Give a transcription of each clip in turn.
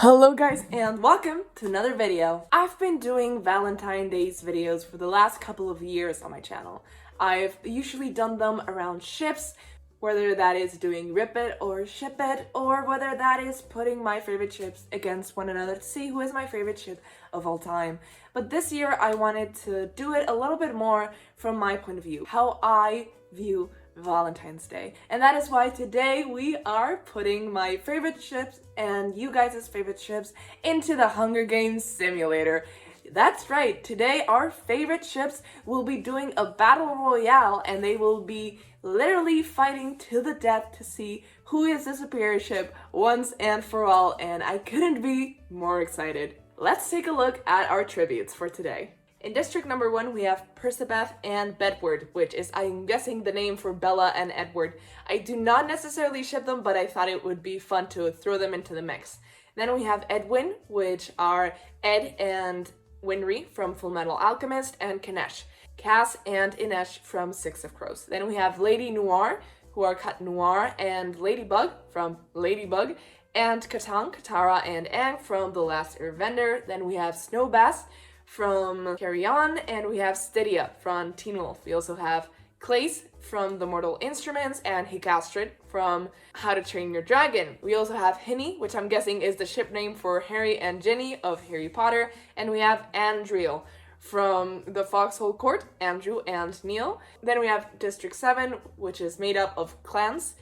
Hello guys and welcome to another video. I've been doing Valentine's Day's videos for the last couple of years on my channel. I've usually done them around ships, whether that is doing rip it or ship it, or whether that is putting my favorite ships against one another to see who is my favorite ship of all time. But this year I wanted to do it a little bit more from my point of view, how I view Valentine's Day. And that is why today we are putting my favorite ships and you guys' favorite ships into the Hunger Games simulator. That's right, today our favorite ships will be doing a battle royale and they will be literally fighting to the death to see who is the superior ship once and for all, and I couldn't be more excited. Let's take a look at our tributes for today. In District number 1, we have Bloodbath and Bedward, which is, I'm guessing, the name for Bella and Edward. I do not necessarily ship them, but I thought it would be fun to throw them into the mix. Then we have Edwin, which are Ed and Winry from Fullmetal Alchemist, and Kanesh, Cass and Inesh from Six of Crows. Then we have Lady Noir, who are Kat Noir, and Ladybug from Ladybug, and Katang, Katara, and Aang from The Last Airbender. Then we have Snowbass from Carry On, and we have Stydia from Teen Wolf. We also have Clace from The Mortal Instruments, and Hikastrid from How to Train Your Dragon. We also have Hinny, which I'm guessing is the ship name for Harry and Ginny of Harry Potter, and we have Andriel from the Foxhole Court, Andrew and Neil. Then we have District 7, which is made up of clans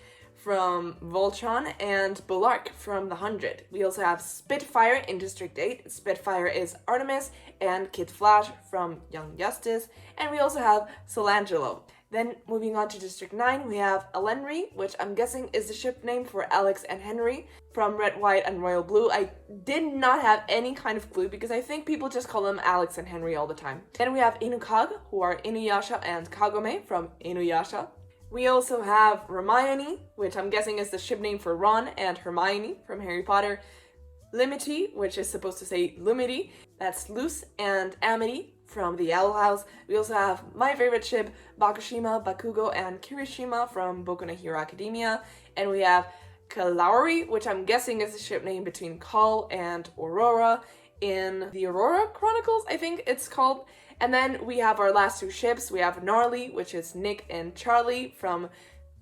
from Voltron, and Belark from The 100. We also have Spitfire in District 8. Spitfire is Artemis and Kid Flash from Young Justice. And we also have Solangelo. Then moving on to District 9, we have Elenry, which I'm guessing is the ship name for Alex and Henry from Red, White, and Royal Blue. I did not have any kind of clue because I think people just call them Alex and Henry all the time. Then we have Inukag, who are Inuyasha and Kagome from Inuyasha. We also have Hermione, which I'm guessing is the ship name for Ron and Hermione from Harry Potter. Limity, which is supposed to say Lumity, that's Luce and Amity from the Owl House. We also have my favorite ship, Bakushima, Bakugo, and Kirishima from Boku no Hero Academia. And we have Kalauri, which I'm guessing is the ship name between Kal and Aurora in the Aurora Chronicles, I think it's called. And then we have our last two ships. We have Gnarly, which is Nick and Charlie from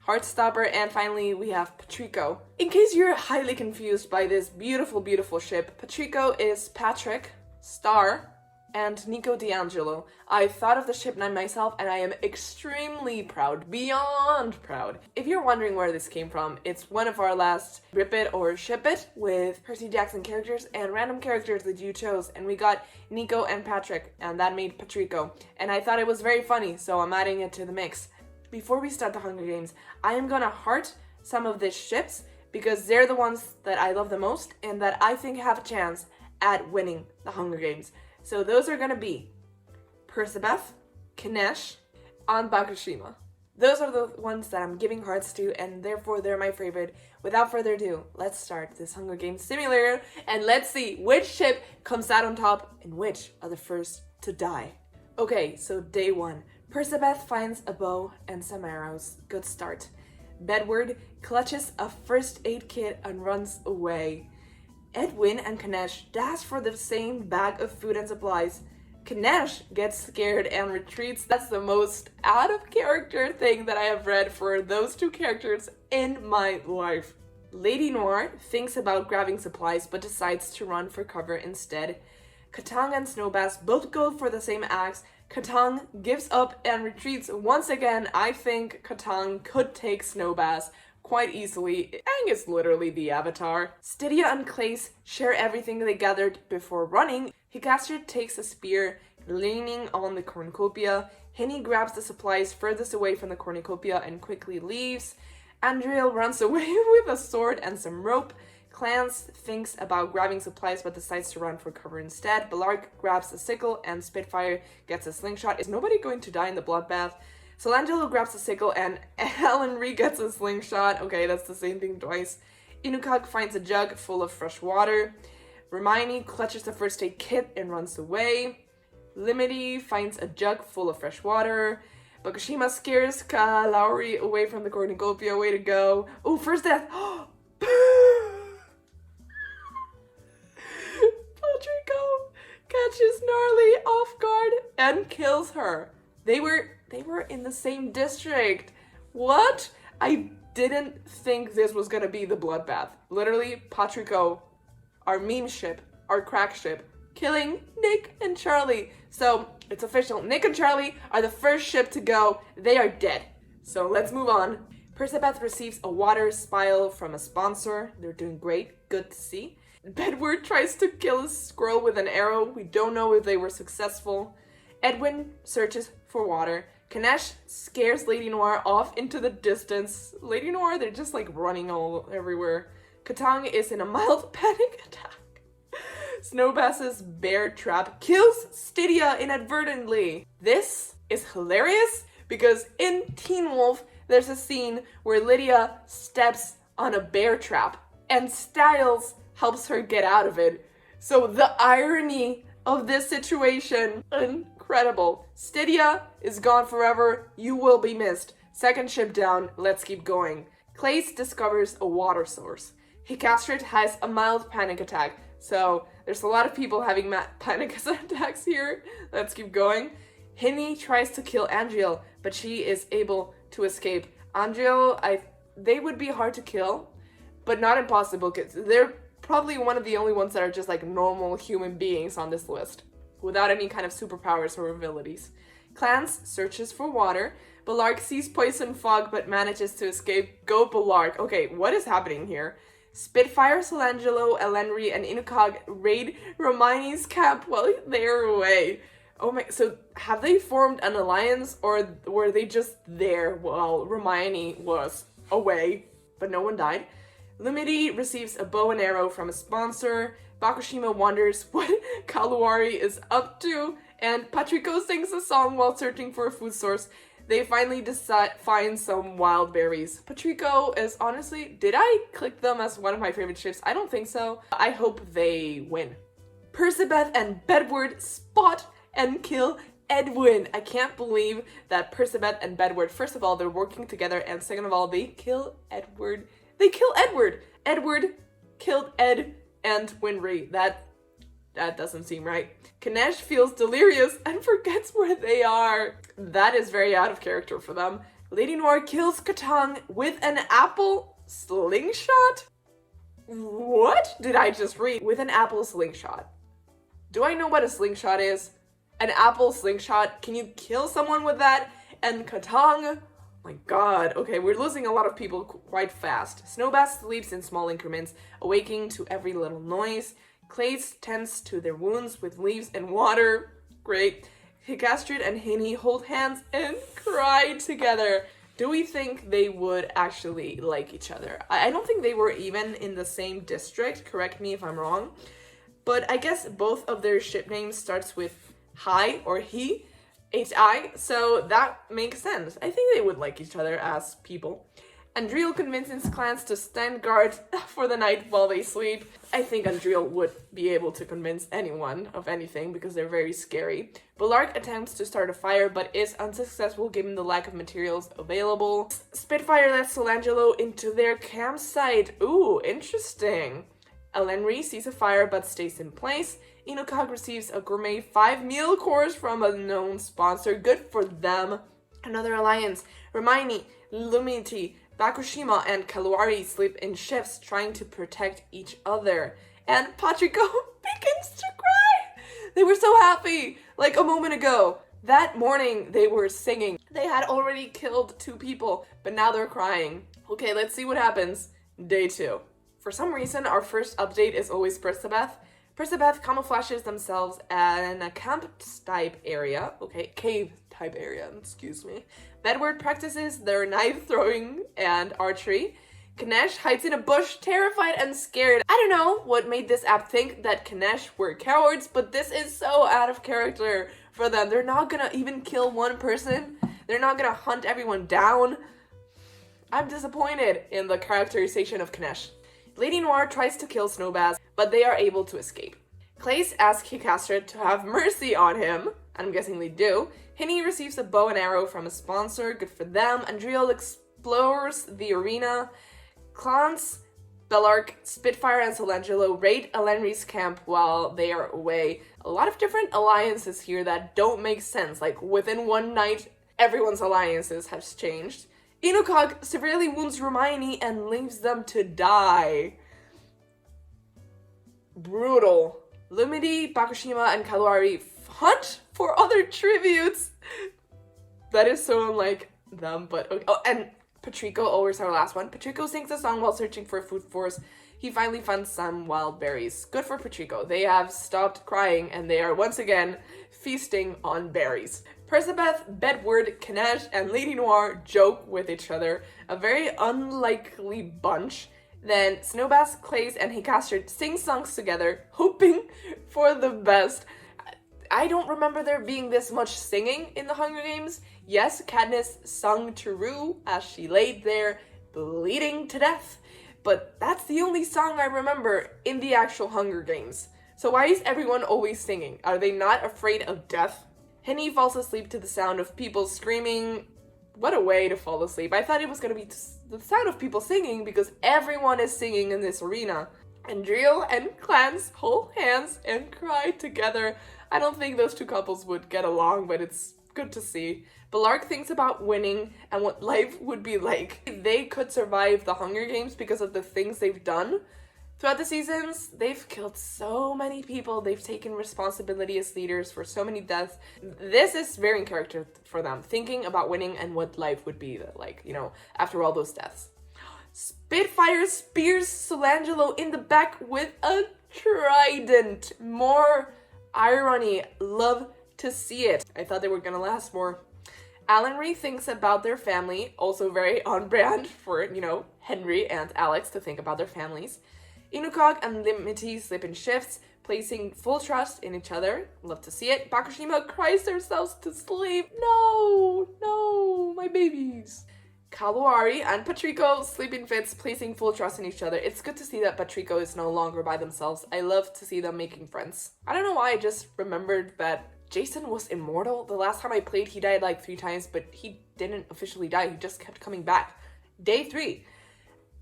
Heartstopper, and finally we have Patrico. In case you're highly confused by this beautiful, beautiful ship, Patrico is Patrick, Star, and Nico D'Angelo. I thought of the ship name myself and I am extremely proud, beyond proud. If you're wondering where this came from, it's one of our last Rip It or Ship It with Percy Jackson characters and random characters that you chose, and we got Nico and Patrick, and that made Patrico. And I thought it was very funny, so I'm adding it to the mix. Before we start the Hunger Games, I am gonna heart some of these ships because they're the ones that I love the most and that I think have a chance at winning the Hunger Games. So those are gonna be Bloodbath, Kanesh, and Bakushima. Those are the ones that I'm giving hearts to, and therefore they're my favorite. Without further ado, let's start this Hunger Games simulator, and let's see which ship comes out on top and which are the first to die. Okay, so day 1. Bloodbath finds a bow and some arrows. Good start. Bedward clutches a first aid kit and runs away. Edwin and Kanesh dash for the same bag of food and supplies. Kanesh gets scared and retreats. That's the most out of character thing that I have read for those two characters in my life. Lady Noir thinks about grabbing supplies but decides to run for cover instead. Katang and Snowbass both go for the same axe. Katang gives up and retreats once again. I think Katang could take Snowbass quite easily. Aang is literally the Avatar. Stydia and Clace share everything they gathered before running. Hikastrid takes a spear, leaning on the cornucopia. Hinny grabs the supplies furthest away from the cornucopia and quickly leaves. Andriel runs away with a sword and some rope. Clance thinks about grabbing supplies but decides to run for cover instead. Belark grabs a sickle and Spitfire gets a slingshot. Is nobody going to die in the bloodbath? Solangelo grabs a sickle and Elenry gets a slingshot. Okay, that's the same thing twice. Inukag finds a jug full of fresh water. Hermione clutches the first aid kit and runs away. Limity finds a jug full of fresh water. Bakushima scares Kalauri away from the cornucopia. Way to go. Oh, first death. and kills her. They were in the same district. What? I didn't think this was gonna be the bloodbath. Literally, Patrico, our meme ship, our crack ship, killing Nick and Charlie. So it's official. Nick and Charlie are the first ship to go. They are dead. So let's move on. Persebeth receives a water spile from a sponsor. They're doing great. Good to see. Bedward tries to kill a squirrel with an arrow. We don't know if they were successful. Edwin searches for water. Kanesh scares Lady Noir off into the distance. Lady Noir, they're just like running all everywhere. Katang is in a mild panic attack. Snowbass's bear trap kills Stydia inadvertently. This is hilarious because in Teen Wolf, there's a scene where Lydia steps on a bear trap and Styles helps her get out of it. So the irony of this situation, incredible. Stydia is gone forever. You will be missed. Second ship down. Let's keep going. Clace discovers a water source. Hicastrid has a mild panic attack. So there's a lot of people having panic attacks here. Let's keep going. Hinny tries to kill Angel, but she is able to escape. Angel, they would be hard to kill, but not impossible because they're probably one of the only ones that are just like normal human beings on this list, without any kind of superpowers or abilities. Clance searches for water. Balark sees poison fog but manages to escape. Go Balark. Okay, what is happening here? Spitfire, Solangelo, Elenri, and Inukog raid Hermione's camp while they're away. Oh my, so have they formed an alliance or were they just there while Hermione was away, but no one died? Lumity receives a bow and arrow from a sponsor. Bakushima wonders what Kaluari is up to, and Patrico sings a song while searching for a food source. They finally find some wild berries. Patrico is honestly, did I click them as one of my favorite ships? I don't think so. I hope they win. Persebeth and Bedward spot and kill Edwin. I can't believe that Persebeth and Bedward, first of all, they're working together, and second of all, they kill Edward. They kill Edward. Edward killed Ed and Winry. That doesn't seem right. Kanesh feels delirious and forgets where they are. That is very out of character for them. Lady Noir kills Katang with an apple slingshot? What did I just read? With an apple slingshot. Do I know what a slingshot is? An apple slingshot? Can you kill someone with that? And Katang? My god. Okay, we're losing a lot of people quite fast. Snowbass sleeps in small increments, awaking to every little noise. Clace tends to their wounds with leaves and water. Great. Hicastrid and Hinny hold hands and cry together. Do we think they would actually like each other? I don't think they were even in the same district. Correct me if I'm wrong. But I guess both of their ship names starts with Hi or He. H-I, so that makes sense. I think they would like each other as people. Andriel convinces Clans to stand guard for the night while they sleep. I think Andriel would be able to convince anyone of anything because they're very scary. Balark attempts to start a fire but is unsuccessful given the lack of materials available. Spitfire lets Solangelo into their campsite. Ooh, interesting. Elenri sees a fire but stays in place. Inukog receives a gourmet 5-meal course from a known sponsor. Good for them. Another alliance. Hermione, Lumity, Bakushima, and Kaluari sleep in shifts trying to protect each other. And Patrico begins to cry. They were so happy. Like a moment ago. That morning they were singing. They had already killed 2 people, but now they're crying. Okay, let's see what happens. Day 2. For some reason, our first update is always Persebeth. Persebeth camouflages themselves in a camp-type area. Okay, cave-type area, excuse me. Bedward practices their knife-throwing and archery. Kanesh hides in a bush, terrified and scared. I don't know what made this app think that Kanesh were cowards, but this is so out of character for them. They're not gonna even kill one person. They're not gonna hunt everyone down. I'm disappointed in the characterization of Kanesh. Lady Noir tries to kill Snowbass, but they are able to escape. Clace asks Hicastrid to have mercy on him. I'm guessing they do. Hinny receives a bow and arrow from a sponsor. Good for them. Andriel explores the arena. Clance Bellark, Spitfire, and Solangelo raid Elenri's camp while they are away. A lot of different alliances here that don't make sense. Like, within one night, everyone's alliances have changed. Inukog severely wounds Hermione and leaves them to die. Brutal. Lumity, Bakushima, and Kaluari hunt for other tributes. That is so unlike them, but okay. Oh, and Patrico, always our last one. Patrico sings a song while searching for a food forest. He finally finds some wild berries. Good for Patrico. They have stopped crying and they are once again feasting on berries. Percabeth, Bedward, Kanesh, and Lady Noir joke with each other. A very unlikely bunch. Then Snowbass, Clays, and Hikaster sing songs together, hoping for the best. I don't remember there being this much singing in the Hunger Games. Yes, Katniss sung to Rue as she laid there bleeding to death, but that's the only song I remember in the actual Hunger Games. So why is everyone always singing? Are they not afraid of death? Henny falls asleep to the sound of people screaming. What a way to fall asleep. I thought it was going to be the sound of people singing because everyone is singing in this arena. And Driel and Clans hold hands and cry together. I don't think those two couples would get along, but it's good to see. Bellark thinks about winning and what life would be like. They could survive the Hunger Games because of the things they've done. Throughout the seasons, they've killed so many people. They've taken responsibility as leaders for so many deaths. This is very in character for them, thinking about winning and what life would be like, you know, after all those deaths. Spitfire spears Solangelo in the back with a trident. More irony. Love to see it. I thought they were gonna last more. Alan thinks about their family, also very on brand for, you know, Henry and Alex to think about their families. Inukog and Limity sleep in shifts, placing full trust in each other. Love to see it. Bakushima cries themselves to sleep. No, my babies. Kaluari and Patrico sleep in fits, placing full trust in each other. It's good to see that Patrico is no longer by themselves. I love to see them making friends. I don't know why I just remembered that Jason was immortal. The last time I played, he died like 3 times, but he didn't officially die. He just kept coming back. Day 3.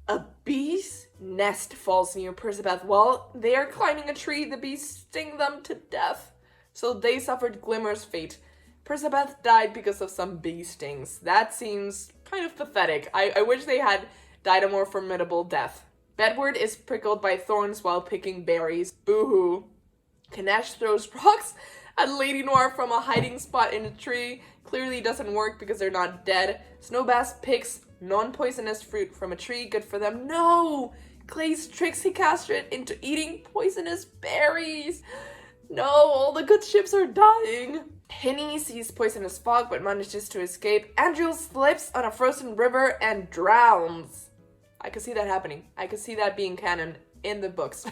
A bee's nest falls near Percabeth. While they are climbing a tree, the bees sting them to death. So they suffered Glimmer's fate. Percabeth died because of some bee stings. That seems kind of pathetic. I wish they had died a more formidable death. Bedward is prickled by thorns while picking berries. Boo-hoo. Kanesh throws rocks at Lady Noir from a hiding spot in a tree. Clearly doesn't work because they're not dead. Snowbass picks non-poisonous fruit from a tree. Good for them. No! Clays tricks Hikaster into eating poisonous berries. No, all the good ships are dying. Henny sees poisonous fog but manages to escape. Andrew slips on a frozen river and drowns. I could see that happening. I could see that being canon in the books.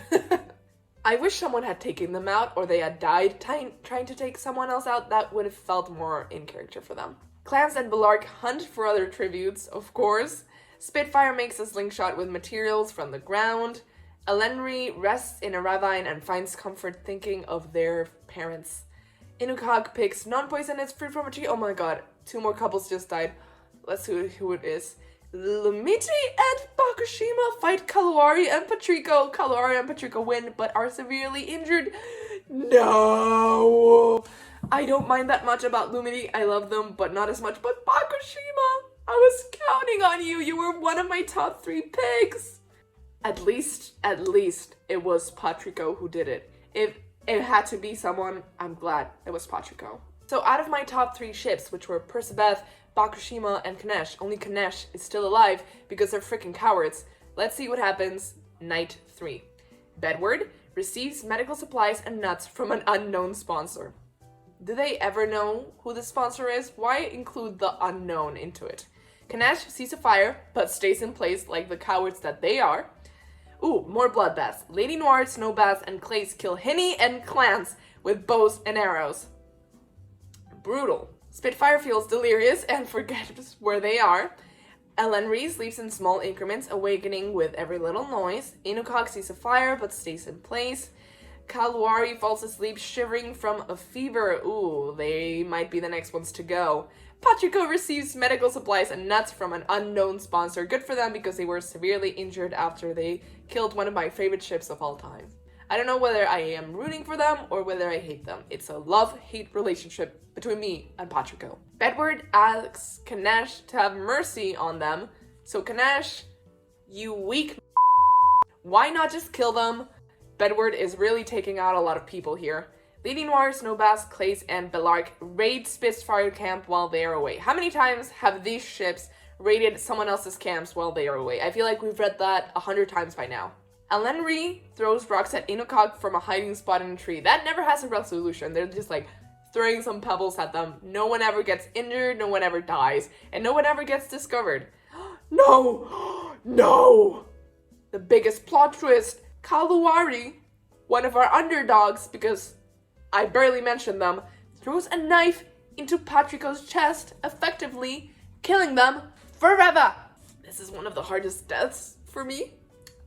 I wish someone had taken them out or they had died trying to take someone else out. That would have felt more in character for them. Clans and Bellark hunt for other tributes, of course. Spitfire makes a slingshot with materials from the ground. Elenri rests in a ravine and finds comfort thinking of their parents. Inukog picks non-poisonous fruit from a tree. Oh my god, 2 more couples just died. Let's see who it is. Lumiti and Bakushima fight Kaluari and Patrico. Kaluari and Patrico win, but are severely injured. No! I don't mind that much about Lumity. I love them, but not as much. But Bakushima, I was counting on you. You were one of my top 3 picks. At least, it was Patrico who did it. If it had to be someone, I'm glad it was Patrico. So out of my top 3 ships, which were Percabeth, Bakushima, and Kanesh, only Kanesh is still alive because they're freaking cowards. Let's see what happens. Night 3. Bedward receives medical supplies and nuts from an unknown sponsor. Do they ever know who the sponsor is? Why include the unknown into it? Kanesh sees a fire, but stays in place like the cowards that they are. Ooh, more bloodbaths. Lady Noir, Snowbass, and Clays kill Henny and Clans with bows and arrows. Brutal. Spitfire feels delirious and forgets where they are. Elenri sleeps in small increments, awakening with every little noise. Inukog sees a fire, but stays in place. Kaluari falls asleep, shivering from a fever. Ooh, they might be the next ones to go. Patrico receives medical supplies and nuts from an unknown sponsor. Good for them because they were severely injured after they killed one of my favorite ships of all time. I don't know whether I am rooting for them or whether I hate them. It's a love-hate relationship between me and Patrico. Bedward asks Kanesh to have mercy on them. So Kanesh, you weak why not just kill them? Bedward is really taking out a lot of people here. Lady Noir, Snowbass, Clays, and Belark raid Spitfire camp while they are away. How many times have these ships raided someone else's camps while they are away? I feel like we've read that 100 times by now. Alenri throws rocks at Inukog from a hiding spot in a tree. That never has a resolution. They're just like throwing some pebbles at them. No one ever gets injured, no one ever dies, and no one ever gets discovered. No! No! The biggest plot twist, Kaluari, one of our underdogs, because I barely mentioned them, throws a knife into Patrico's chest, effectively killing them forever. This is one of the hardest deaths for me.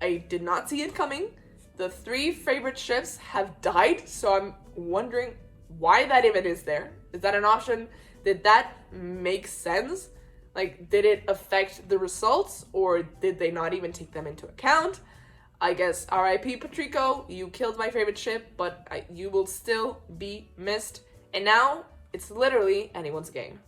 I did not see it coming. The 3 favorite ships have died, so I'm wondering why that even is there. Is that an option? Did that make sense? Like, did it affect the results, or did they not even take them into account? I guess RIP Patrico, you killed my favorite ship, but you will still be missed. And now, it's literally anyone's game.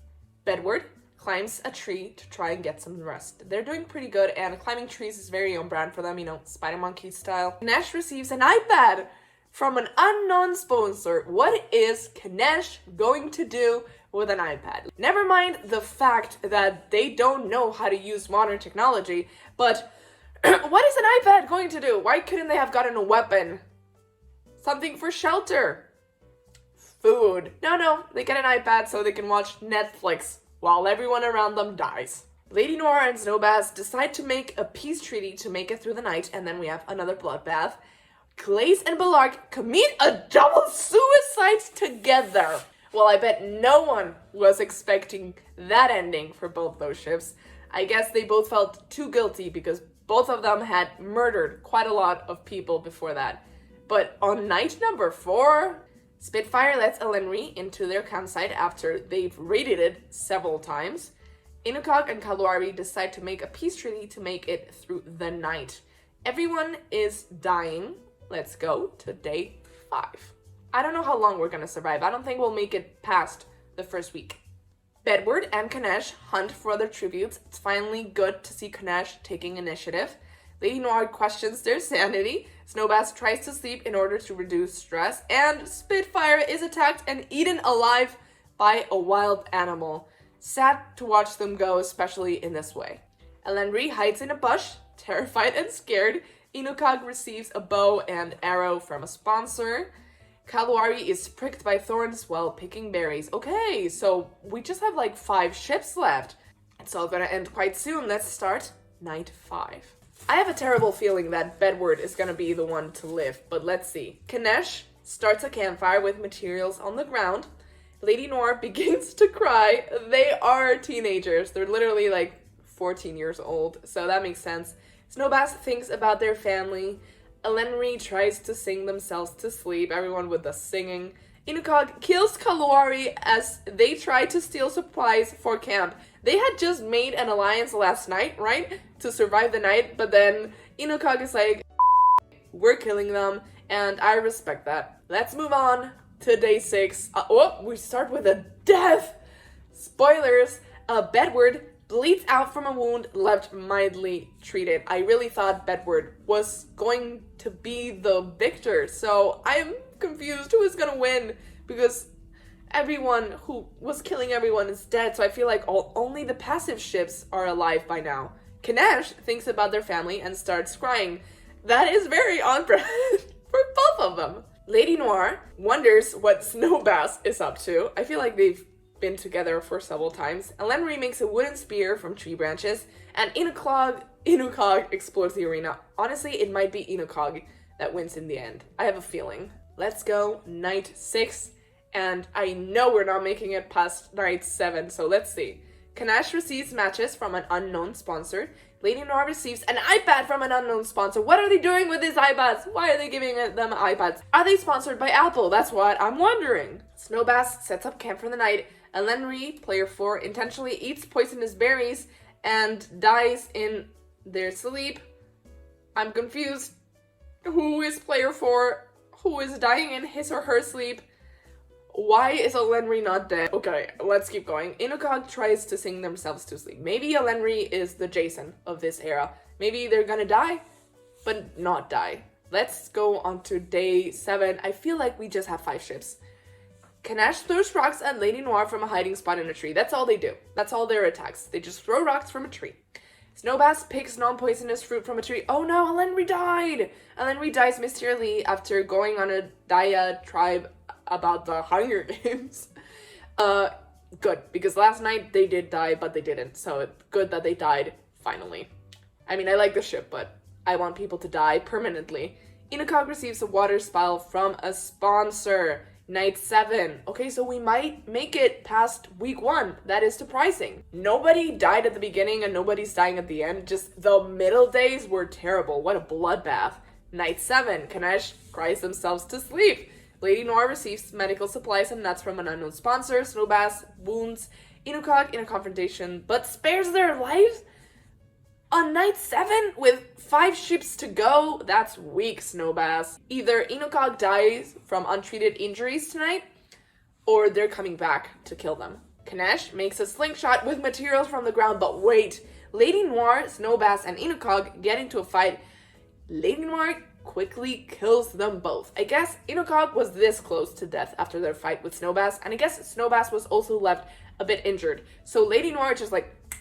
Bedward climbs a tree to try and get some rest. They're doing pretty good, and climbing trees is very on brand for them, you know, Spider Monkey style. Kanesh receives an iPad from an unknown sponsor. What is Kanesh going to do with an iPad? Never mind the fact that they don't know how to use modern technology, but what is an iPad going to do? Why couldn't they have gotten a weapon? Something for shelter? Food? No, they get an iPad so they can watch Netflix while everyone around them dies. Lady Noir and Snowbass decide to make a peace treaty to make it through the night, and then we have another bloodbath. Clays and Belark commit a double suicide together. Well, I bet no one was expecting that ending for both those ships. I guess they both felt too guilty because both of them had murdered quite a lot of people before that. But on night number 4, Spitfire lets Alenri into their campsite after they've raided it several times. Inukog and Kaluari decide to make a peace treaty to make it through the night. Everyone is dying. Let's go to day 5. I don't know how long we're gonna survive. I don't think we'll make it past the first week. Bedward and Kanesh hunt for their tributes. It's finally good to see Kanesh taking initiative. Lady Noir questions their sanity. Snowbass tries to sleep in order to reduce stress. And Spitfire is attacked and eaten alive by a wild animal. Sad to watch them go, especially in this way. Alenri hides in a bush, terrified and scared. Inukog receives a bow and arrow from a sponsor. Kaluari is pricked by thorns while picking berries. Okay, so we just have like 5 ships left. It's all gonna end quite soon. Let's start night 5. I have a terrible feeling that Bedward is gonna be the one to live, but let's see. Kanesh starts a campfire with materials on the ground. Lady Noir begins to cry. They are teenagers. They're literally like 14 years old, so that makes sense. Snowbass thinks about their family. Alenri tries to sing themselves to sleep, everyone with the singing. Inukog kills Kaluari as they try to steal supplies for camp. They had just made an alliance last night, right? To survive the night, but then Inukog is like, we're killing them, and I respect that. Let's move on to day 6. We start with a death! Spoilers, Bedward bleeds out from a wound left mildly treated. I really thought Bedward was going to be the victor, so I'm confused who is gonna win because everyone who was killing everyone is dead, so I feel like only the passive ships are alive by now. Kanesh thinks about their family and starts crying. That is very on brand for both of them. Lady Noir wonders what Snowbass is up to. I feel like they've been together for several times. Alenri makes a wooden spear from tree branches, and Inukog explores the arena. Honestly, it might be Inukog that wins in the end. I have a feeling. Let's go night 6, and I know we're not making it past night 7, so let's see. Kanesh receives matches from an unknown sponsor. Lady Noir receives an iPad from an unknown sponsor. What are they doing with these iPads? Why are they giving them iPads? Are they sponsored by Apple? That's what I'm wondering. Snowbass sets up camp for the night. Elenri, player 4, intentionally eats poisonous berries and dies in their sleep. I'm confused. Who is player 4? Who is dying in his or her sleep? Why is Elenri not dead? Okay, let's keep going. Inukog tries to sing themselves to sleep. Maybe Elenri is the Jason of this era. Maybe they're gonna die, but not die. Let's go on to day 7. I feel like we just have 5 ships. Kanash throws rocks at Lady Noir from a hiding spot in a tree. That's all they do. That's all their attacks. They just throw rocks from a tree. Snowbass picks non-poisonous fruit from a tree. Oh no, Elenri died! Elenri dies mysteriously after going on a diatribe about the Hunger Games. Good, because last night they did die, but they didn't. So it's good that they died, finally. I mean, I like the ship, but I want people to die permanently. Inukog receives a water spell from a sponsor. Night 7. Okay, so we might make it past week 1. That is surprising. Nobody died at the beginning and nobody's dying at the end. Just the middle days were terrible. What a bloodbath. Night 7. Kanesh cries themselves to sleep. Lady Noir receives medical supplies and nuts from an unknown sponsor. Snowbass wounds Inukog in a confrontation, but spares their lives? On night 7 with 5 ships to go? That's weak, Snowbass. Either Inukog dies from untreated injuries tonight, or they're coming back to kill them. Kanesh makes a slingshot with materials from the ground, but wait. Lady Noir, Snowbass, and Inukog get into a fight. Lady Noir quickly kills them both. I guess Inukog was this close to death after their fight with Snowbass, and I guess Snowbass was also left a bit injured. So Lady Noir just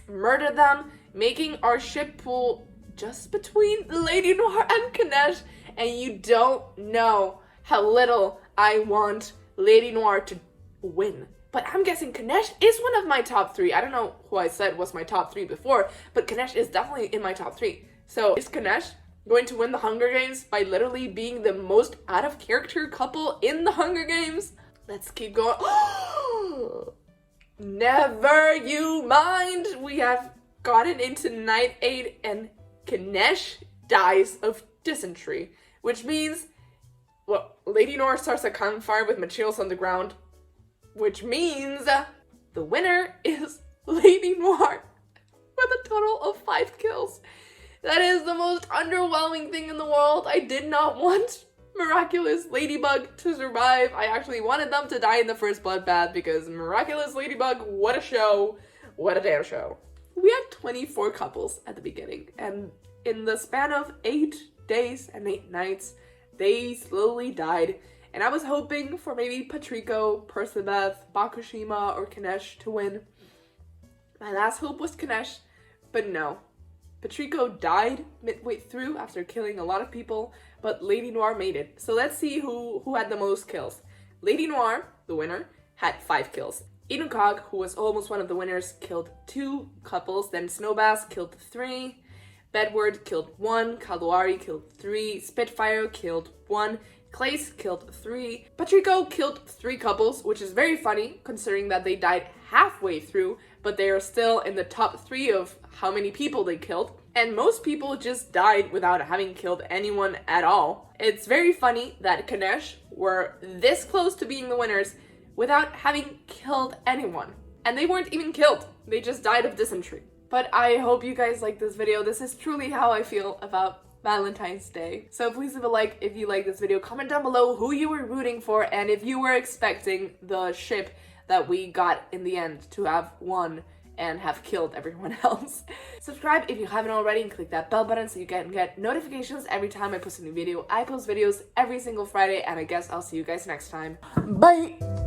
murdered them, making our ship pool just between Lady Noir and Kanesh, and you don't know how little I want Lady Noir to win. But I'm guessing Kanesh is one of my top 3. I don't know who I said was my top 3 before, but Kanesh is definitely in my top 3. So is Kanesh going to win the Hunger Games by literally being the most out of character couple in the Hunger Games? Let's keep going. Never you mind. We have gotten into night 8 and Kanesh dies of dysentery, which means, well, Lady Noir starts a campfire with materials on the ground, which means the winner is Lady Noir with a total of 5 kills. That is the most underwhelming thing in the world. I did not want Miraculous Ladybug to survive. I actually wanted them to die in the first bloodbath because Miraculous Ladybug, what a show. What a damn show. We had 24 couples at the beginning, and in the span of 8 days and 8 nights, they slowly died. And I was hoping for maybe Patrico, Percebeth, Bakushima, or Kanesh to win. My last hope was Kanesh, but no. Patrico died midway through after killing a lot of people, but Lady Noir made it. So let's see who had the most kills. Lady Noir, the winner, had 5 kills. Inukog, who was almost one of the winners, killed 2 couples. Then Snowbass killed 3. Bedward killed 1. Kaluari killed 3. Spitfire killed 1. Clace killed 3. Patrico killed 3 couples, which is very funny considering that they died halfway through, but they are still in the top 3 of how many people they killed. And most people just died without having killed anyone at all. It's very funny that Kanesh were this close to being the winners without having killed anyone. And they weren't even killed. They just died of dysentery. But I hope you guys like this video. This is truly how I feel about Valentine's Day. So please leave a like if you like this video. Comment down below who you were rooting for and if you were expecting the ship that we got in the end to have won and have killed everyone else. Subscribe if you haven't already and click that bell button so you can get notifications every time I post a new video. I post videos every single Friday and I guess I'll see you guys next time. Bye!